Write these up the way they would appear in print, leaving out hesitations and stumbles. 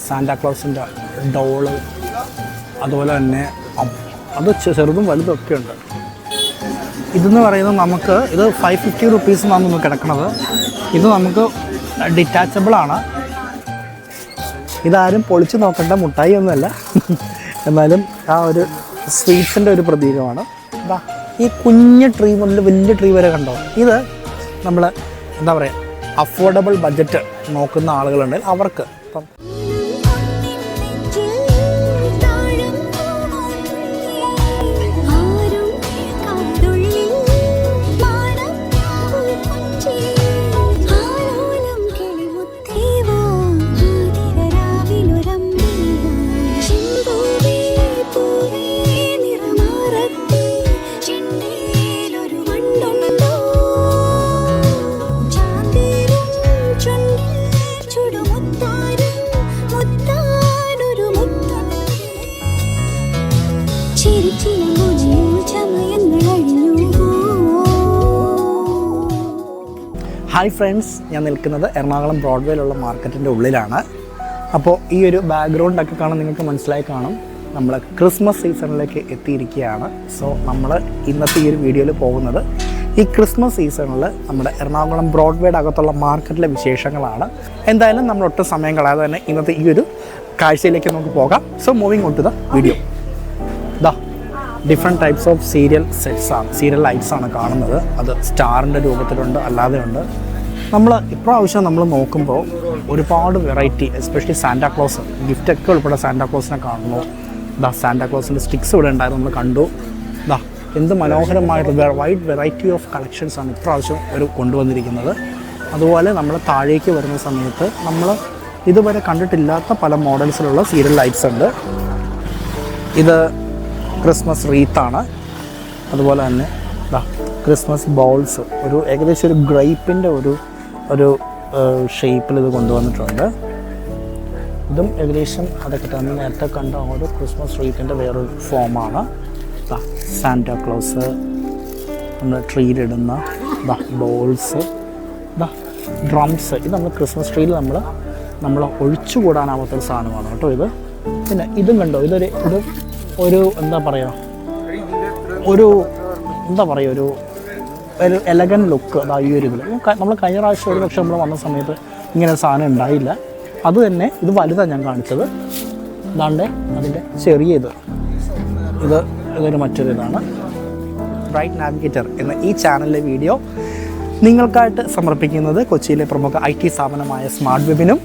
സാന്റാക്ലോസിൻ്റെ doll, അതുപോലെ തന്നെ അത് ചെറുതും വലുതൊക്കെ ഉണ്ട്. ഇതെന്ന് പറയുന്നത് നമുക്ക് ഇത് 550 റുപ്പീസിനാണ് നമുക്ക് കിടക്കുന്നത്. ഇത് നമുക്ക് ഡിറ്റാച്ചബിളാണ്. ഇതാരും പൊളിച്ച് നോക്കേണ്ട മുട്ടായി ഒന്നുമല്ല, എന്നാലും ആ ഒരു സ്വീറ്റ്സിൻ്റെ ഒരു പ്രതീകമാണ്. ഇതാ ഈ കുഞ്ഞ് ട്രീ മുതൽ വലിയ ട്രീ വരെ കണ്ടോ. ഇത് നമ്മൾ എന്താ പറയുക, അഫോർഡബിൾ ബഡ്ജറ്റ് നോക്കുന്ന ആളുകളുണ്ടെങ്കിൽ അവർക്ക് ഇപ്പം ഹായ് ഫ്രണ്ട്സ്, ഞാൻ നിൽക്കുന്നത് എറണാകുളം ബ്രോഡ്വേയിലുള്ള മാർക്കറ്റിൻ്റെ ഉള്ളിലാണ്. അപ്പോൾ ഈ ഒരു ബാക്ക്ഗ്രൗണ്ടൊക്കെ കാണാൻ നിങ്ങൾക്ക് മനസ്സിലായി കാണും, നമ്മൾ ക്രിസ്മസ് സീസണിലേക്ക് എത്തിയിരിക്കുകയാണ്. സോ നമ്മൾ ഇന്നത്തെ ഈ ഒരു വീഡിയോയിൽ പോകുന്നത് ഈ ക്രിസ്മസ് സീസണിൽ നമ്മുടെ എറണാകുളം ബ്രോഡ്വേയുടെ അകത്തുള്ള മാർക്കറ്റിലെ വിശേഷങ്ങളാണ്. എന്തായാലും നമ്മൾ ഒട്ടും സമയം കളയാതെ തന്നെ ഇന്നത്തെ ഈ ഒരു കാഴ്ചയിലേക്ക് നമുക്ക് പോകാം. So moving on to the video. Different types of serial lights ആണ് കാണുന്നത്. അത് സ്റ്റാറിൻ്റെ രൂപത്തിലുണ്ട്, അല്ലാതെ ഉണ്ട്. നമ്മൾ ഇപ്രാവശ്യം നമ്മൾ നോക്കുമ്പോൾ ഒരുപാട് വെറൈറ്റി, എസ്പെഷ്യലി സാന്റാക്ലോസ് ഗിഫ്റ്റൊക്കെ ഉൾപ്പെടെ സാന്റാക്ലോസിനെ കാണുന്നു. സാന്റാക്ലോസിൻ്റെ സ്റ്റിക്സ് ഇവിടെ ഉണ്ടായിരുന്നു, നമ്മൾ കണ്ടു. എന്ത് മനോഹരമായിട്ട് വൈഡ് വെറൈറ്റി ഓഫ് കളക്ഷൻസാണ് ഇപ്രാവശ്യം ഒരു കൊണ്ടുവന്നിരിക്കുന്നത്. അതുപോലെ നമ്മൾ താഴേക്ക് വരുന്ന സമയത്ത് നമ്മൾ ഇതുവരെ കണ്ടിട്ടില്ലാത്ത പല മോഡൽസിലുള്ള സീരിയൽ ലൈറ്റ്സ് ഉണ്ട്. ഇത് ക്രിസ്മസ് റീത്താണ്. അതുപോലെ തന്നെ ക്രിസ്മസ് ബോൾസ്, ഒരു ഏകദേശം ഒരു ഗ്രേപ്പിൻ്റെ ഒരു ഷേപ്പിൽ ഇത് കൊണ്ടുവന്നിട്ടുണ്ട്. ഇതും ഏകദേശം അതൊക്കെ തന്നെ നേരത്തെ കണ്ട ഒരു ക്രിസ്മസ് റീത്തിൻ്റെ വേറൊരു ഫോമാണ്. സാന്റാക്ലോസ്, നമ്മൾ ട്രീയിലിടുന്ന ബോൾസ്, ഡ്രംസ്. ഇത് നമ്മൾ ക്രിസ്മസ് ട്രീയിൽ നമ്മൾ ഒഴിച്ചുകൂടാനാവാത്തൊരു സാധനമാണ് കേട്ടോ ഇത്. പിന്നെ ഇതും കണ്ടോ, ഒരു എന്താ പറയുക, ഒരു എലഗൻറ്റ് ലുക്ക്. ഈ ഒരു ഇതിൽ നമ്മൾ കഴിഞ്ഞ പ്രാവശ്യം ഒരു പക്ഷേ നമ്മൾ വന്ന സമയത്ത് ഇങ്ങനെ സാധനം ഉണ്ടായില്ല. അത് തന്നെ ഇത് വലുതാണ് ഞാൻ കാണിച്ചത്. അതാണ്ട് അതിൻ്റെ ചെറിയ ഇതൊരു മറ്റൊരു ഇതാണ്. ബ്രൈറ്റ് നാവിഗേറ്റർ എന്ന ഈ ചാനലിലെ വീഡിയോ നിങ്ങൾക്കായിട്ട് സമർപ്പിക്കുന്നത് കൊച്ചിയിലെ പ്രമുഖ IT സ്ഥാപനമായ സ്മാർട്ട് വെബിനും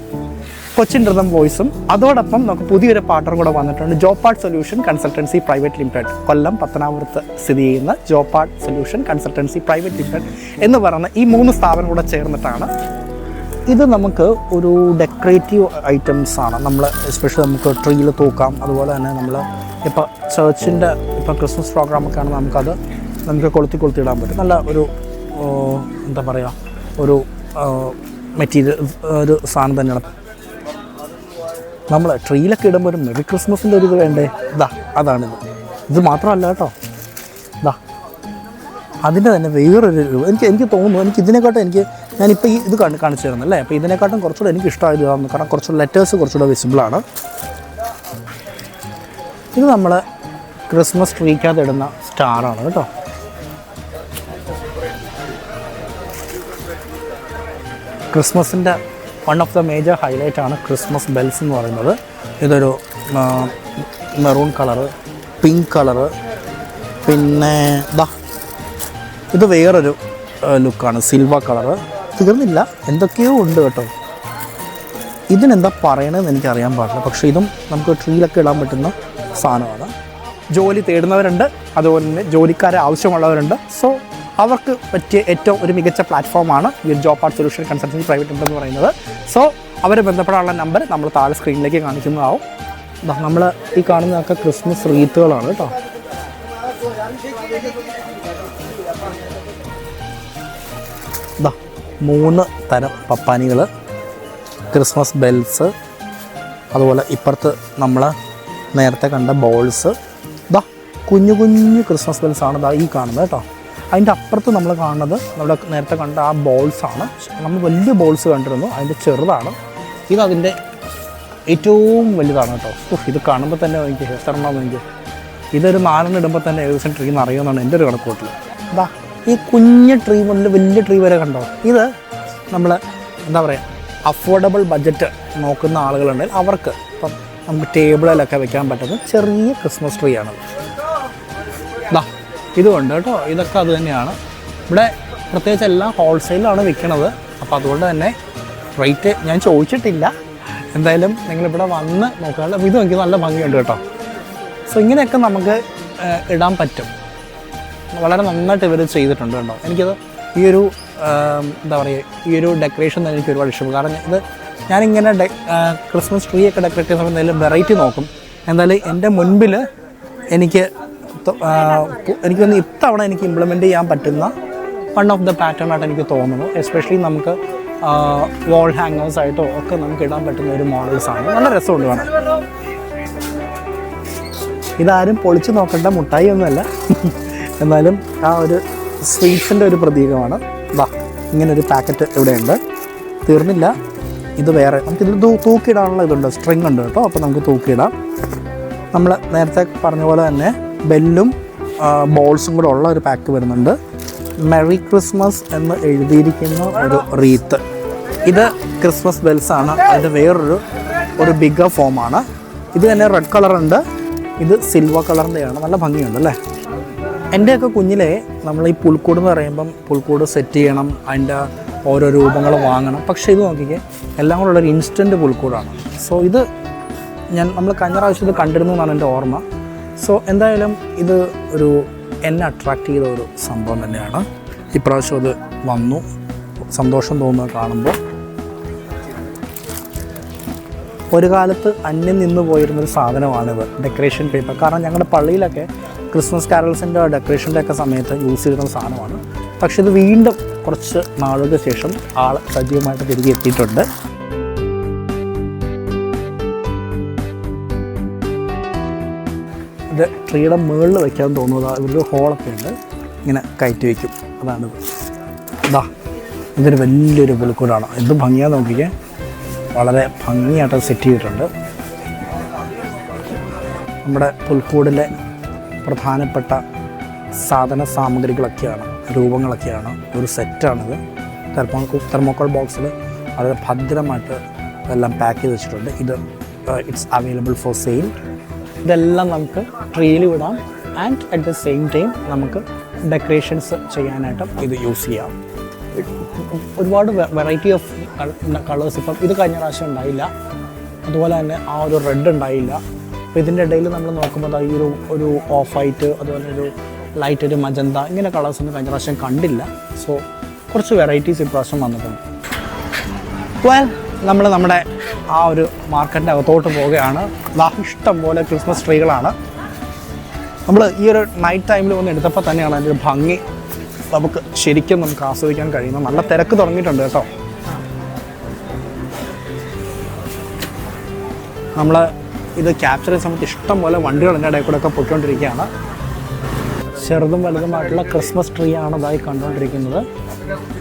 കൊച്ചിൻ റിതം വോയിസും. അതോടൊപ്പം നമുക്ക് പുതിയൊരു പാർട്ണർ കൂടെ വന്നിട്ടുണ്ട്, ജോപാർട്ട് സൊല്യൂഷൻ കൺസൾട്ടൻസി പ്രൈവറ്റ് ലിമിറ്റഡ്. കൊല്ലം പത്തനാപുരത്ത് സ്ഥിതി ചെയ്യുന്ന ജോപാർട്ട് സൊല്യൂഷൻ കൺസൾട്ടൻസി പ്രൈവറ്റ് ലിമിറ്റഡ് എന്ന് പറയുന്ന ഈ 3 സ്ഥാപനം കൂടെ ചേർന്നിട്ടാണ്. ഇത് നമുക്ക് ഒരു ഡെക്കറേറ്റീവ് ഐറ്റംസ് ആണ്. നമ്മൾ എസ്പെഷ്യലി നമുക്ക് ട്രീയിൽ തൂക്കാം. അതുപോലെ തന്നെ നമ്മൾ ഇപ്പോൾ ചർച്ചിൻ്റെ ഇപ്പോൾ ക്രിസ്മസ് പ്രോഗ്രാമൊക്കെ ആണെങ്കിൽ നമുക്ക് കൊളുത്തിയിടാൻ പറ്റും. നല്ല ഒരു എന്താ പറയുക, ഒരു മെറ്റീരിയൽ, ഒരു സാധനം തന്നെയാണ്. നമ്മൾ ട്രീയിലൊക്കെ ഇടുമ്പോൾ ഒരു മെറി ക്രിസ്മസിൻ്റെ ഒരു ഇത് വേണ്ടേ? അതാണിത്. ഇത് മാത്രമല്ല കേട്ടോ, അതിൻ്റെ തന്നെ വേറൊരു എനിക്ക് തോന്നുന്നു, ഞാനിപ്പോൾ ഇത് കാണിച്ചു തരുന്നല്ലേ, അപ്പോൾ ഇതിനെക്കാട്ടും കുറച്ചുകൂടെ എനിക്ക് ഇഷ്ടമായത് ഇതാണെന്ന്. കാരണം കുറച്ചുകൂടെ ലെറ്റേഴ്സ് കുറച്ചുകൂടെ വിസിബിളാണ്. ഇത് നമ്മൾ ക്രിസ്മസ് ട്രീക്കകത്ത് ഇടുന്ന സ്റ്റാറാണ് കേട്ടോ. ക്രിസ്മസിൻ്റെ one of the major highlight ആണ് ക്രിസ്മസ് ബെൽസ് എന്ന് പറയുന്നത്. ഇതൊരു മെറൂൺ കളറ്, പിങ്ക് കളറ്, പിന്നെ ഇത് വേറൊരു ലുക്കാണ്, സിൽവർ കളറ്. തീർന്നില്ല, എന്തൊക്കെയോ ഉണ്ട് കേട്ടോ. ഇതിനെന്താ പറയണതെന്ന് എനിക്കറിയാൻ പാടില്ല, പക്ഷേ ഇതും നമുക്ക് ട്രീയിലൊക്കെ ഇടാൻ പറ്റുന്ന സാധനമാണ്. ജോലി തേടുന്നവരുണ്ട്, അതുപോലെ തന്നെ ജോലിക്കാരെ ആവശ്യമുള്ളവരുണ്ട്. സോ അവർക്ക് പറ്റിയ ഏറ്റവും ഒരു മികച്ച പ്ലാറ്റ്ഫോമാണ് ഈ ജോപാർട്ട് സൊല്യൂഷൻ കൺസൾട്ടൻസി പ്രൈവറ്റ് ലിമിറ്റഡ് എന്ന് പറയുന്നത്. സോ അവരെ ബന്ധപ്പെടാനുള്ള നമ്പർ നമ്മൾ താഴെ സ്ക്രീനിലേക്ക് കാണിക്കുന്നതാവും. നമ്മൾ ഈ കാണുന്നതൊക്കെ ക്രിസ്മസ് റീത്തുകളാണ് കേട്ടോ. 3 തരം പപ്പാനികൾ, ക്രിസ്മസ് ബെൽസ്, അതുപോലെ ഇപ്പുറത്ത് നമ്മൾ നേരത്തെ കണ്ട ബോൾസ്. കുഞ്ഞു ക്രിസ്മസ് ബെൽസാണ് ഈ കാണുന്നത് കേട്ടോ. അതിൻ്റെ അപ്പുറത്ത് നമ്മൾ കാണുന്നത് നമ്മുടെ നേരത്തെ കണ്ട ആ ബോൾസാണ്. നമ്മൾ വലിയ ബോൾസ് കണ്ടിരുന്നു, അതിൻ്റെ ചെറുതാണ്. ഇതതിൻ്റെ ഏറ്റവും വലുതാണ് കേട്ടോ. ഇത് കാണുമ്പോൾ തന്നെ എനിക്ക് ഹെയർസ്റ്റർമാന്ന് എനിക്ക് ഇതൊരു 4 ഇടുമ്പോൾ തന്നെ ഏകദേശം ട്രീ നിറയുമെന്നാണ് എൻ്റെ ഒരു കണക്കൂട്ടിൽ. ഇതാ ഈ കുഞ്ഞ് ട്രീ മുതൽ വലിയ ട്രീ വരെ കണ്ടോ. ഇത് നമ്മൾ എന്താ പറയുക അഫോർഡബിൾ ബഡ്ജറ്റ് നോക്കുന്ന ആളുകളുണ്ടെങ്കിൽ അവർക്ക് ഇപ്പം നമുക്ക് ടേബിളിലൊക്കെ വെക്കാൻ പറ്റുന്ന ചെറിയ ക്രിസ്മസ് ട്രീ ആണ്. ഇതാ ഇതുകൊണ്ട് കേട്ടോ. ഇതൊക്കെ അത് തന്നെയാണ്. ഇവിടെ പ്രത്യേകിച്ച് എല്ലാം ഹോൾസെയിലാണ് വിൽക്കണത്. അപ്പോൾ അതുകൊണ്ട് തന്നെ റേറ്റ് ഞാൻ ചോദിച്ചിട്ടില്ല. എന്തായാലും നിങ്ങളിവിടെ വന്ന് നോക്കാനുള്ള ഇത് എനിക്ക് നല്ല ഭംഗിയുണ്ട് കേട്ടോ. സോ ഇങ്ങനെയൊക്കെ നമുക്ക് ഇടാൻ പറ്റും. വളരെ നന്നായിട്ട് ഇവർ ചെയ്തിട്ടുണ്ട് കേട്ടോ. എനിക്കത് ഈ ഒരു എന്താ പറയുക ഈ ഒരു ഡെക്കറേഷൻ തന്നെ എനിക്ക് ഒരുപാട് ഇഷ്ടപ്പെടും. കാരണം ഇത് ഞാനിങ്ങനെ ക്രിസ്മസ് ട്രീ ഒക്കെ ഡെക്കറേറ്റ് ചെയ്യുന്ന സമയത്ത് എന്തെങ്കിലും വെറൈറ്റി നോക്കും. എന്തായാലും എൻ്റെ മുൻപിൽ എനിക്കൊന്ന് ഇത്തവണ എനിക്ക് ഇംപ്ലിമെൻറ്റ് ചെയ്യാൻ പറ്റുന്ന വൺ ഓഫ് ദ പാറ്റേൺ ആയിട്ട് എനിക്ക് തോന്നുന്നു. എസ്പെഷ്യലി നമുക്ക് വാൾ ഹാങ്ങേഴ്സ് ആയിട്ടോ ഒക്കെ നമുക്ക് ഇടാൻ പറ്റുന്ന ഒരു മോഡൽസാണ്. നല്ല രസമുണ്ട് കാണാൻ. ഇതാരും പൊളിച്ച് നോക്കേണ്ട മുട്ടായി ഒന്നുമല്ല. എന്നാലും ആ ഒരു സ്വീറ്റ്സിൻ്റെ ഒരു പ്രതീകമാണ്. വാ ഇങ്ങനൊരു പാക്കറ്റ് ഇവിടെയുണ്ട്. തീർന്നില്ല. ഇത് വേറെ നമുക്കിതിൽ തൂക്കിയിടാനുള്ള ഇതുണ്ട്, സ്ട്രിങ് ഉണ്ട് കേട്ടോ. അപ്പോൾ നമുക്ക് തൂക്കിയിടാം. നമ്മൾ നേരത്തെ പറഞ്ഞ പോലെ തന്നെ ബെല്ലും ബോൾസും കൂടെ ഉള്ള ഒരു പാക്ക് വരുന്നുണ്ട്. മെറി ക്രിസ്മസ് എന്ന് എഴുതിയിരിക്കുന്ന ഒരു റീത്ത്. ഇത് ക്രിസ്മസ് ബെൽസാണ്. അതിൻ്റെ വേറൊരു ബിഗർ ഫോമാണ്. ഇത് തന്നെ റെഡ് കളറുണ്ട്. ഇത് സിൽവർ കളറിൻ്റെയാണ്. നല്ല ഭംഗിയുണ്ട് അല്ലേ. എൻ്റെയൊക്കെ കുഞ്ഞിലെ നമ്മൾ ഈ പുൽക്കൂട് എന്ന് പറയുമ്പം പുൽക്കൂട് സെറ്റ് ചെയ്യണം, അതിൻ്റെ ഓരോ രൂപങ്ങൾ വാങ്ങണം. പക്ഷേ ഇത് നോക്കിക്കേ എല്ലാം കൂടെ ഉള്ളൊരു ഇൻസ്റ്റൻറ്റ് പുൽക്കൂടാണ്. സോ ഇത് നമ്മൾ കഴിഞ്ഞ പ്രാവശ്യം ഇത് കണ്ടിരുന്നു എന്നാണ് എൻ്റെ ഓർമ്മ. സോ എന്തായാലും ഇത് എന്നെ അട്രാക്റ്റ് ചെയ്ത ഒരു സംഭവം തന്നെയാണ്. ഇപ്രാവശ്യം അത് വന്നു, സന്തോഷം തോന്നുന്നത് കാണുമ്പോൾ. ഒരു കാലത്ത് അന്യം നിന്ന് പോയിരുന്നൊരു സാധനമാണിത്, ഡെക്കറേഷൻ പേപ്പർ. കാരണം ഞങ്ങളുടെ പള്ളിയിലൊക്കെ ക്രിസ്മസ് കാരൽസിൻ്റെ ഡെക്കറേഷൻ്റെ ഒക്കെ സമയത്ത് യൂസ് ചെയ്തിരുന്ന സാധനമാണ്. പക്ഷെ ഇത് വീണ്ടും കുറച്ച് നാളുകൾക്ക് ശേഷം ആൾ സജീവമായിട്ട് തിരികെ എത്തിയിട്ടുണ്ട്. ഇത് ട്രീയുടെ മുകളിൽ വയ്ക്കാൻ തോന്നുന്നത് ഇവരൊരു ഹോളൊക്കെ ഉണ്ട്, ഇങ്ങനെ കയറ്റി വയ്ക്കും. അതാണിത്. ഇതൊരു വലിയൊരു പുൽക്കൂടാണ്. എന്ത് ഭംഗിയാന്ന് നോക്കിക്കേ. വളരെ ഭംഗിയായിട്ട് സെറ്റ് ചെയ്തിട്ടുണ്ട്. നമ്മുടെ പുൽക്കൂടിലെ പ്രധാനപ്പെട്ട സാധന സാമഗ്രികളൊക്കെയാണ്, രൂപങ്ങളൊക്കെയാണ്. ഒരു സെറ്റാണിത്. തെർമോക്കോൾ ബോക്സിൽ വളരെ ഭദ്രമായിട്ട് എല്ലാം പാക്ക് ചെയ്ത് വെച്ചിട്ടുണ്ട്. ഇത് ഇറ്റ്സ് അവൈലബിൾ ഫോർ സെയിൽ. ഇതെല്ലാം നമുക്ക് ട്രീയിൽ വിടാം. And at the same time നമുക്ക് ഡെക്കറേഷൻസ് ചെയ്യാനായിട്ടും ഇത് യൂസ് ചെയ്യാം. ഒരുപാട് വെറൈറ്റി ഓഫ് കളേഴ്സ്. ഇപ്പം ഇത് കഴിഞ്ഞ പ്രാവശ്യം ഉണ്ടായില്ല. അതുപോലെ തന്നെ ആ ഒരു റെഡ് ഉണ്ടായില്ല. അപ്പോൾ ഇതിൻ്റെ ഇടയിൽ നമ്മൾ നോക്കുമ്പോൾ ഈ ഒരു ഓഫ് വൈറ്റ്, അതുപോലെ ഒരു ലൈറ്റ് ഒരു മജന്ത, ഇങ്ങനെ കളേഴ്സൊന്നും കഴിഞ്ഞ പ്രാവശ്യം കണ്ടില്ല. സോ കുറച്ച് വെറൈറ്റീസ് ഇപ്രാവശ്യം വന്നിട്ടുണ്ട്. നമ്മുടെ ആ ഒരു മാർക്കറ്റിൻ്റെ അകത്തോട്ട് പോവുകയാണ്. ഇഷ്ടം പോലെ ക്രിസ്മസ് ട്രീകളാണ്. നമ്മൾ ഈ ഒരു നൈറ്റ് ടൈമിൽ വന്ന് എടുത്തപ്പോൾ തന്നെയാണ് അതിൻ്റെ ഭംഗി നമുക്ക് ആസ്വദിക്കാൻ കഴിയുന്നത്. നല്ല തിരക്ക് തുടങ്ങിയിട്ടുണ്ട് കേട്ടോ. നമ്മൾ ഇത് ക്യാപ്ചർ ചെയ്യുന്ന സമയത്ത് ഇഷ്ടം പോലെ വണ്ടികൾ എൻ്റെ ഇടയിൽ കൂടെ ഒക്കെ പൊയ്ക്കൊണ്ടിരിക്കുകയാണ്. ചെറുതും വലുതുമായിട്ടുള്ള ക്രിസ്മസ് ട്രീ ആണ് ഇതായി കണ്ടുകൊണ്ടിരിക്കുന്നത്.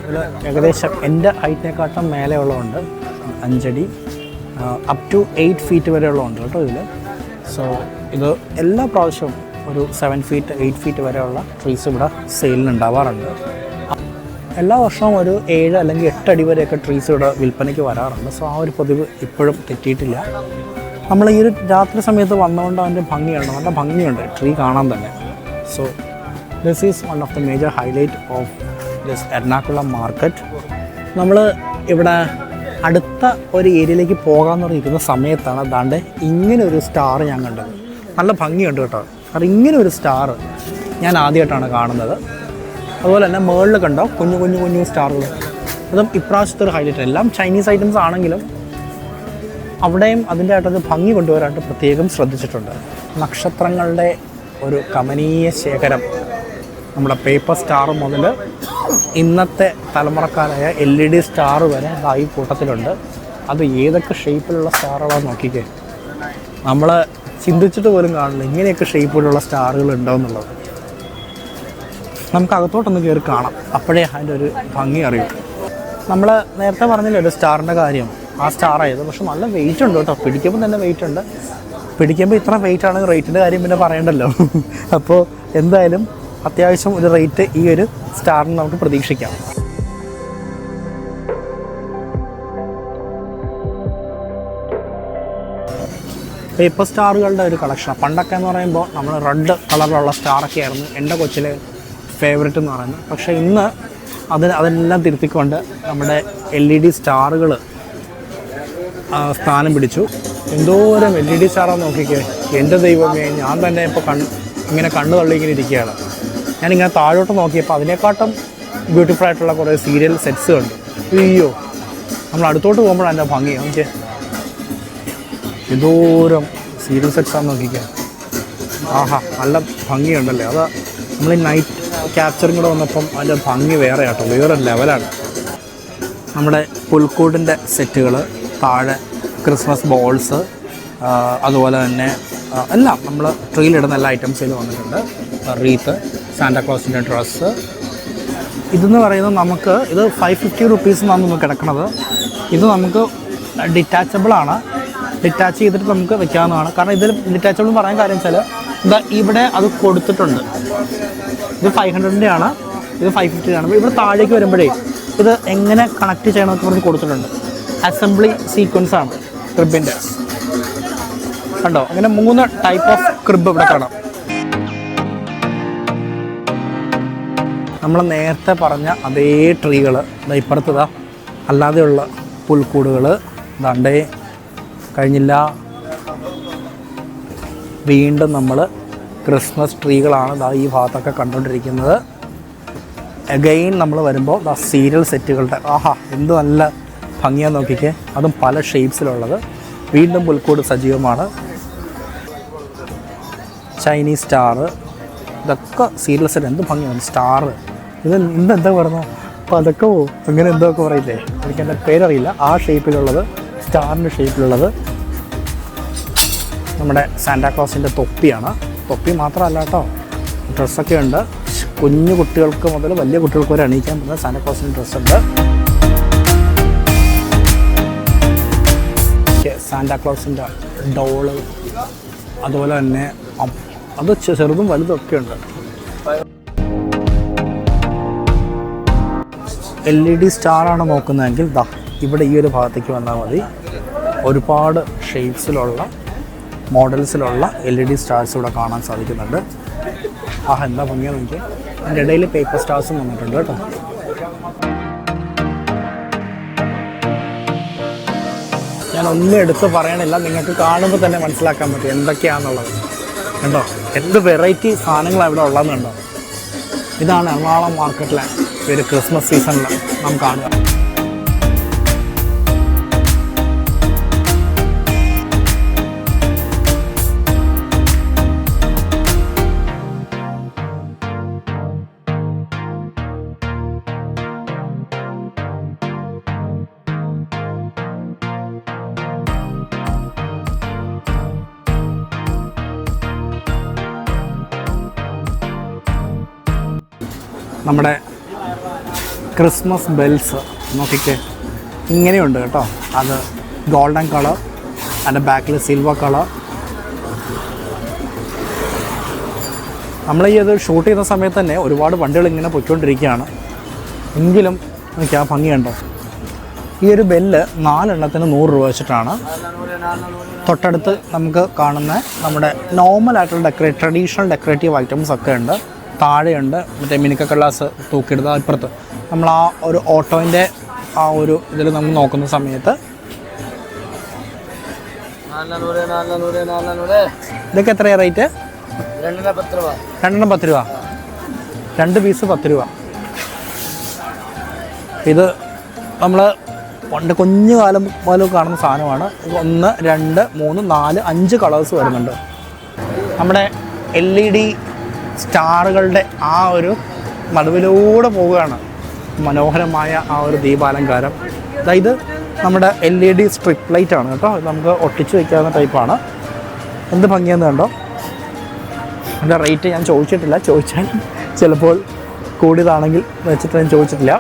ഇതിൽ ഏകദേശം എൻ്റെ ഹൈറ്റിനെക്കാട്ടും മേലെയുള്ളതുണ്ട്, 5 അടി അപ് ടു 8 ഫീറ്റ് വരെയുള്ളതുണ്ട് കേട്ടോ ഇതിൽ. സോ ഇത് എല്ലാ പ്രാവശ്യവും ഒരു 7 ഫീറ്റ് 8 ഫീറ്റ് വരെയുള്ള ട്രീസ് ഇവിടെ സെയിലിന് ഉണ്ടാവാറുണ്ട്. എല്ലാ വർഷവും ഒരു 7 അല്ലെങ്കിൽ 8 അടി വരെയൊക്കെ ട്രീസ് ഇവിടെ വിൽപ്പനയ്ക്ക് വരാറുണ്ട്. സോ ആ ഒരു പതിവ് ഇപ്പോഴും തെറ്റിയിട്ടില്ല. നമ്മൾ ഈ ഒരു രാത്രി സമയത്ത് വന്നുകൊണ്ട് അതിൻ്റെ ഭംഗിയുണ്ട്, നല്ല ഭംഗിയുണ്ട് ട്രീ കാണാൻ തന്നെ. So this is one of the major highlight of this Ernakulam market. നമ്മൾ ഇവിടെ അടുത്ത ഒരു ഏരിയയിലേക്ക് പോകാമെന്ന് പറഞ്ഞിരിക്കുന്ന സമയത്താണ് അതാണ്ട് ഇങ്ങനെ ഒരു സ്റ്റാർ ഞാൻ കണ്ടത്. നല്ല ഭംഗിയുണ്ട് കേട്ടോ. കാരണം ഇങ്ങനെ ഒരു സ്റ്റാർ ഞാൻ ആദ്യമായിട്ടാണ് കാണുന്നത്. അതുപോലെ തന്നെ മുകളിൽ കണ്ടോ കുഞ്ഞു സ്റ്റാറുകൾ. അതും ഇപ്രാവശ്യത്തെ ഒരു ഹൈലൈറ്റ്. എല്ലാം ചൈനീസ് ഐറ്റംസ് ആണെങ്കിലും അവിടെയും അതിൻ്റെ ആയിട്ടൊരു ഭംഗി കൊണ്ടുവരാനായിട്ട് പ്രത്യേകം ശ്രദ്ധിച്ചിട്ടുണ്ട്. നക്ഷത്രങ്ങളുടെ ഒരു കമനീയ ശേഖരം. നമ്മുടെ പേപ്പർ സ്റ്റാർ മുതൽ ഇന്നത്തെ തലമുറക്കാരായ LED സ്റ്റാർ വരെ ഈ കൂട്ടത്തിലുണ്ട്. അത് ഏതൊക്കെ ഷേപ്പിലുള്ള സ്റ്റാറുകളാണ് നോക്കിക്കേ. നമ്മൾ ചിന്തിച്ചിട്ട് പോലും കാണില്ല ഇങ്ങനെയൊക്കെ ഷേപ്പിലുള്ള സ്റ്റാറുകൾ ഉണ്ടോയെന്നുള്ളത്. നമുക്ക് അകത്തോട്ടൊന്ന് കയറി കാണാം, അപ്പോഴേ അതിൻ്റെ ഒരു ഭംഗി അറിയും. നമ്മൾ നേരത്തെ പറഞ്ഞില്ലേ ഒരു സ്റ്റാറിൻ്റെ കാര്യം. ആ സ്റ്റാറായത്. പക്ഷെ നല്ല വെയിറ്റ് ഉണ്ട് കേട്ടോ, പിടിക്കുമ്പോൾ തന്നെ വെയിറ്റ് ഉണ്ട്. പിടിക്കുമ്പോൾ ഇത്ര വെയിറ്റ് ആണെങ്കിൽ റേറ്റിൻ്റെ കാര്യം പിന്നെ പറയണ്ടല്ലോ. അപ്പോൾ എന്തായാലും അത്യാവശ്യം ഒരു റേറ്റ് ഈ ഒരു സ്റ്റാറിന് നമുക്ക് പ്രതീക്ഷിക്കാം. പേപ്പർ സ്റ്റാറുകളുടെ ഒരു കളക്ഷനാണ്. പണ്ടൊക്കെ എന്ന് പറയുമ്പോൾ നമ്മൾ റെഡ് കളറിലുള്ള സ്റ്റാറൊക്കെ ആയിരുന്നു എൻ്റെ കൊച്ചിലെ ഫേവറേറ്റ് എന്ന് പറയുന്നത്. പക്ഷേ ഇന്ന് അതെല്ലാം തിരുത്തിക്കൊണ്ട് നമ്മുടെ LED സ്റ്റാറുകൾ സ്ഥാനം പിടിച്ചു. എന്തോരം LED സ്റ്റാറാന്ന് നോക്കിക്കേ, എൻ്റെ ദൈവമേ. ഞാൻ തന്നെ ഇപ്പോൾ ഇങ്ങനെ കണ്ണു തള്ളി ഇങ്ങനെ ഇരിക്കുകയാണ്. ഞാനിങ്ങനെ താഴോട്ട് നോക്കിയപ്പോൾ അതിനെക്കാട്ടും ബ്യൂട്ടിഫുൾ ആയിട്ടുള്ള കുറേ സീരിയൽ സെറ്റ്സ് ഉണ്ട്. അയ്യോ, നമ്മൾ അടുത്തോട്ട് പോകുമ്പോഴാണ് എൻ്റെ ഭംഗി. നോക്കിയേ, എന്തോരം സീരിയൽ സെറ്റ്സാന്ന് നോക്കിക്കാം. ആഹാ, നല്ല ഭംഗിയുണ്ടല്ലേ. അത് നമ്മൾ ഈ നൈറ്റ് ക്യാപ്ചറും കൂടെ വന്നപ്പം അതിൻ്റെ ഭംഗി വേറെ ആട്ടോ, വേറെ ലെവലാണ്. നമ്മുടെ പുൽക്കൂടിൻ്റെ സെറ്റുകൾ, താഴെ ക്രിസ്മസ് ബോൾസ്, അതുപോലെ തന്നെ എല്ലാം നമ്മൾ ട്രീയിലിടുന്ന എല്ലാ ഐറ്റംസിൽ വന്നിട്ടുണ്ട്. റീത്ത്, സാന്റാക്ലോസിൻ്റെ ഡ്രസ്സ്. ഇതെന്ന് പറയുന്നത് നമുക്ക് ഇത് 550 റുപ്പീസിനാണ് നമുക്ക് കിടക്കുന്നത്. ഇത് നമുക്ക് ഡിറ്റാച്ചബിളാണ്. ഡിറ്റാച്ച് ചെയ്തിട്ട് നമുക്ക് വെക്കാവുന്നതാണ്. കാരണം ഇതിൽ ഡിറ്റാച്ചബിൾ എന്ന് പറയാൻ കാര്യം വെച്ചാൽ എന്താ, ഇവിടെ അത് കൊടുത്തിട്ടുണ്ട്. ഇത് 500-ൻ്റെ ആണ്, ഇത് 550 ആണ്. ഇവിടെ താഴേക്ക് വരുമ്പോഴേ ഇത് എങ്ങനെ കണക്ട് ചെയ്യണമെന്ന് പറഞ്ഞ് കൊടുത്തിട്ടുണ്ട്. അസംബ്ലി സീക്വൻസ് ആണ് ക്രിബിൻ്റെ. കണ്ടോ, അങ്ങനെ 3 ടൈപ്പ് ഓഫ് ക്രിബ് ഇവിടെ കാണാം. നമ്മൾ നേരത്തെ പറഞ്ഞ അതേ ട്രീകൾ ഇപ്പുറത്തതാ, അല്ലാതെയുള്ള പുൽക്കൂടുകൾ ദാണ്ടേ കഴിഞ്ഞില്ല. വീണ്ടും നമ്മൾ ക്രിസ്മസ് ട്രീകളാണ് ഈ ഭാഗത്തൊക്കെ കണ്ടുകൊണ്ടിരിക്കുന്നത്. അഗെയിൻ നമ്മൾ വരുമ്പോൾ സീരിയൽ സെറ്റുകളുടെ ആഹാ, എന്ത് നല്ല ഭംഗിയാന്ന് നോക്കിക്കേ. അതും പല ഷേപ്സിലുള്ളത്. വീണ്ടും പുൽക്കൂട് സജീവമാണ്. ചൈനീസ് സ്റ്റാർ, ഇതൊക്കെ സീരിയൽ സെറ്റ്. എന്ത് ഭംഗിയാണ് സ്റ്റാർ. ഇത് ഇതെന്താ പറയുന്നത്, പതക്കവോ അങ്ങനെ എന്തൊക്കെ പറയില്ലേ, എനിക്കെൻ്റെ പേരറിയില്ല. ആ ഷേപ്പിലുള്ളത്, സ്റ്റാറിൻ്റെ ഷേപ്പിലുള്ളത് നമ്മുടെ സാന്റാക്ലോസിൻ്റെ തൊപ്പിയാണ്. തൊപ്പി മാത്രമല്ല കേട്ടോ, ഡ്രസ്സൊക്കെ ഉണ്ട്. കുഞ്ഞു കുട്ടികൾക്ക് മുതൽ വലിയ കുട്ടികൾക്ക് വരെ അണിയിക്കാൻ പറ്റുന്ന സാന്റാക്ലോസിൻ്റെ ഡ്രസ്സുണ്ട്. സാന്റാക്ലോസിൻ്റെ ഡോള്, അതുപോലെ തന്നെ അത് ചെറുതും വലുതൊക്കെ ഉണ്ട്. LED സ്റ്റാറാണ് നോക്കുന്നതെങ്കിൽ ഇവിടെ ഈ ഒരു ഭാഗത്തേക്ക് വന്നാൽ മതി. ഒരുപാട് ഷേപ്സിലുള്ള മോഡൽസിലുള്ള LED സ്റ്റാർസ് ഇവിടെ കാണാൻ സാധിക്കുന്നുണ്ട്. എന്താ ഭംഗിയാന്ന് എനിക്ക്. അതിൻ്റെ ഇടയിൽ പേപ്പർ സ്റ്റാർസും വന്നിട്ടുണ്ട് കേട്ടോ. ഞാൻ ഒന്നും എടുത്ത് പറയണില്ല, നിങ്ങൾക്ക് കാണുമ്പോൾ തന്നെ മനസ്സിലാക്കാൻ പറ്റും എന്തൊക്കെയാണെന്നുള്ളത്. കണ്ടോ, എന്ത് വെറൈറ്റി സാധനങ്ങളാണ് ഇവിടെ ഉള്ളതെന്ന് കണ്ടോ. ഇതാണ് എറണാകുളം മാർക്കറ്റിലെ ഒരു ക്രിസ്മസ് സീസണിൽ നാം കാണുക. നമ്മുടെ ക്രിസ്മസ് ബെൽസ് നോക്കിക്കേ, ഇങ്ങനെയുണ്ട് കേട്ടോ. അത് ഗോൾഡൻ കളർ, അതിൻ്റെ ബാക്കിൽ സിൽവർ കളർ. നമ്മൾ ഈ അത് ഷൂട്ട് ചെയ്യുന്ന സമയത്ത് തന്നെ ഒരുപാട് വണ്ടികൾ ഇങ്ങനെ പൊയ്ക്കൊണ്ടിരിക്കുകയാണ്. എങ്കിലും എനിക്ക് ആ ഭംഗിയുണ്ടോ. ഈ ഒരു ബെല്ല് 4 എണ്ണത്തിന് 100 രൂപ വെച്ചിട്ടാണ്. തൊട്ടടുത്ത് നമുക്ക് കാണുന്ന നമ്മുടെ നോർമലായിട്ടുള്ള ട്രഡീഷണൽ ഡെക്കറേറ്റീവ് ഐറ്റംസ് ഒക്കെ ഉണ്ട്. താഴെയുണ്ട് മറ്റേ മിനിക്ക കള്ളാസ് തൂക്കിയിടുക. ഇപ്പുറത്ത് നമ്മൾ ആ ഒരു ഓട്ടോൻ്റെ ആ ഒരു ഇതിൽ നമ്മൾ നോക്കുന്ന സമയത്ത് ഇതൊക്കെ എത്രയാണ് റേറ്റ്? 2 10 രൂപ. 2 പീസ് 10 രൂപ. ഇത് നമ്മൾ പണ്ട് കുഞ്ഞു കാലം പോലെ കാണുന്ന സാധനമാണ്. 1 2 3 4 5 കളേഴ്സ് വരുന്നുണ്ട്. നമ്മുടെ LED സ്റ്റാറുകളുടെ ആ ഒരു നടുവിലൂടെ പോവുകയാണ് മനോഹരമായ ആ ഒരു ദീപാലങ്കാരം. അതായത് നമ്മുടെ LED സ്ട്രിപ്പ് ലൈറ്റ് ആണ് കേട്ടോ. ഇത് നമുക്ക് ഒട്ടിച്ച് വയ്ക്കാവുന്ന ടൈപ്പാണ്. എന്ത് ഭംഗിയെന്ന് കണ്ടോ. അതിൻ്റെ റേറ്റ് ഞാൻ ചോദിച്ചിട്ടില്ല, ചോദിച്ചാൽ ചിലപ്പോൾ കൂടിയതാണെങ്കിൽ വെച്ചിട്ട് ഞാൻ ചോദിച്ചിട്ടില്ല.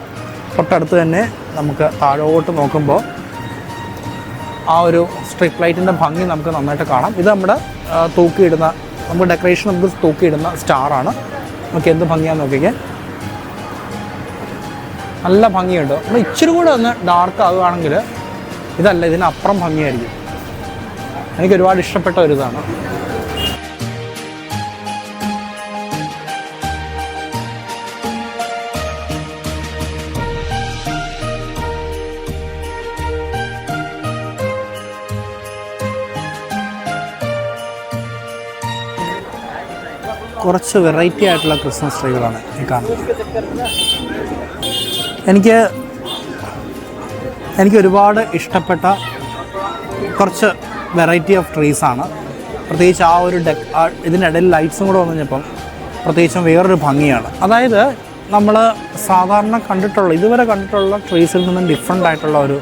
തൊട്ടടുത്ത് തന്നെ നമുക്ക് താഴോട്ട് നോക്കുമ്പോൾ ആ ഒരു സ്ട്രിപ്പ് ലൈറ്റിൻ്റെ ഭംഗി നമുക്ക് നന്നായിട്ട് കാണാം. ഇത് നമ്മുടെ തൂക്കിയിടുന്ന, നമുക്ക് ഡെക്കറേഷൻ നമുക്ക് തൂക്കിയിടുന്ന സ്റ്റാറാണ്. നമുക്ക് എന്ത് ഭംഗിയാണെന്ന് നോക്കിക്കേ, നല്ല ഭംഗിയുണ്ട്. നമ്മൾ ഇച്ചിരി കൂടെ ഒന്ന് ഡാർക്ക് ആകുകയാണെങ്കിൽ ഇതല്ല, ഇതിനപ്പുറം ഭംഗിയായിരിക്കും. എനിക്ക് ഒരുപാട് ഇഷ്ടപ്പെട്ട ഒരു ഇതാണ്. കുറച്ച് വെറൈറ്റി ആയിട്ടുള്ള ക്രിസ്മസ് ട്രീകളാണ് ഈ കാണുന്നത്. എനിക്ക് ഒരുപാട് ഇഷ്ടപ്പെട്ട കുറച്ച് വെറൈറ്റി ഓഫ് ട്രീസാണ്. പ്രത്യേകിച്ച് ആ ഒരു ഇതിനിടയിൽ ലൈറ്റ്സും കൂടെ വന്നപ്പം പ്രത്യേകിച്ചും വേറൊരു ഭംഗിയാണ്. അതായത് നമ്മൾ സാധാരണ ഇതുവരെ കണ്ടിട്ടുള്ള ട്രീസിൽ നിന്നും ഡിഫറെൻ്റ് ആയിട്ടുള്ള ഒരു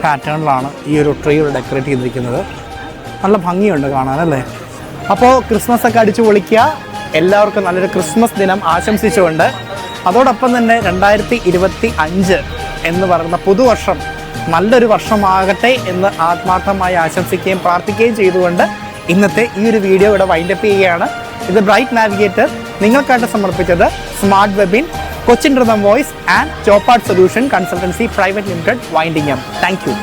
പാറ്റേണിലാണ് ഈ ഒരു ട്രീ ഡെക്കറേറ്റ് ചെയ്തിരിക്കുന്നത്. നല്ല ഭംഗിയുണ്ട് കാണാനല്ലേ. അപ്പോൾ ക്രിസ്മസ് ഒക്കെ അടിച്ചു പൊളിക്കുക. എല്ലാവർക്കും നല്ലൊരു ക്രിസ്മസ് ദിനം ആശംസിച്ചുകൊണ്ട്, അതോടൊപ്പം തന്നെ 2025 എന്ന് പറയുന്ന പുതുവർഷം നല്ലൊരു വർഷമാകട്ടെ എന്ന് ആത്മാർത്ഥമായി ആശംസിക്കുകയും പ്രാർത്ഥിക്കുകയും ചെയ്തുകൊണ്ട് ഇന്നത്തെ ഈ ഒരു വീഡിയോ ഇവിടെ വൈൻഡപ്പ് ചെയ്യുകയാണ്. ഇത് ബ്രൈറ്റ് നാവിഗേറ്റർ നിങ്ങൾക്കായിട്ട് സമർപ്പിച്ചത് smart webin, Cochin rhythm voice and job art solution consultancy private limited, winding. Thank U.